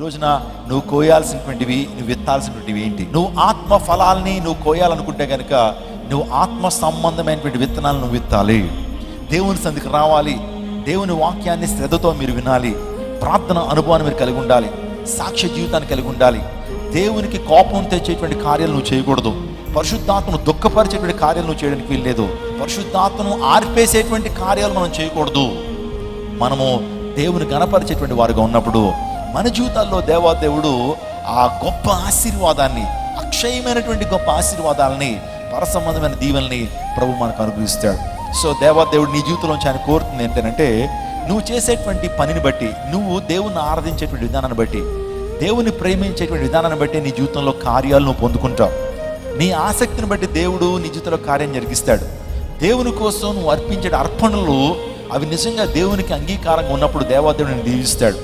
రోజున నువ్వు కోయాల్సినటువంటివి, నువ్వు విత్తాల్సినటువంటివి ఏంటి? నువ్వు ఆత్మ ఫలాల్ని నువ్వు కోయాలనుకుంటే కనుక నువ్వు ఆత్మ సంబంధమైనటువంటి విత్తనాలు నువ్వు విత్తాలి. దేవుని సంధికి రావాలి, దేవుని వాక్యాన్ని శ్రద్ధతో మీరు వినాలి, ప్రార్థన అనుభవాన్ని మీరు కలిగి ఉండాలి, సాక్ష్య జీవితాన్ని కలిగి ఉండాలి. దేవునికి కోపం తెచ్చేటువంటి కార్యాలు నువ్వు చేయకూడదు. పరిశుద్ధాత్మను దుఃఖపరిచేటువంటి కార్యాలు నువ్వు చేయడానికి వీల్లేదు. పరిశుద్ధాత్మను ఆర్పేసేటువంటి కార్యాలు మనం చేయకూడదు. మనము దేవుని గణపరిచేటువంటి వారుగా ఉన్నప్పుడు మన జీవితాల్లో దేవాదేవుడు ఆ గొప్ప ఆశీర్వాదాన్ని, అక్షయమైనటువంటి గొప్ప ఆశీర్వాదాలని, పరసంబంధమైన దీవెనల్ని ప్రభు మనకు అనుగ్రహిస్తాడు. సో దేవాదేవుడు నీ జీవితంలోంచి ఆయన కోరుతుంది ఏంటంటే, నువ్వు చేసేటువంటి పనిని బట్టి, నువ్వు దేవుని ఆరాధించేటువంటి విధానాన్ని బట్టి, దేవుని ప్రేమించేటువంటి విధానాన్ని బట్టి నీ జీవితంలో కార్యాలు నువ్వు పొందుకుంటావు. నీ ఆసక్తిని బట్టి దేవుడు నీ జీవితంలో కార్యం జరిగిస్తాడు. దేవుని కోసం నువ్వు అర్పించే అర్పణలు అవి నిజంగా దేవునికి అంగీకారంగా ఉన్నప్పుడు దేవాదేవుడిని దీవిస్తాడు.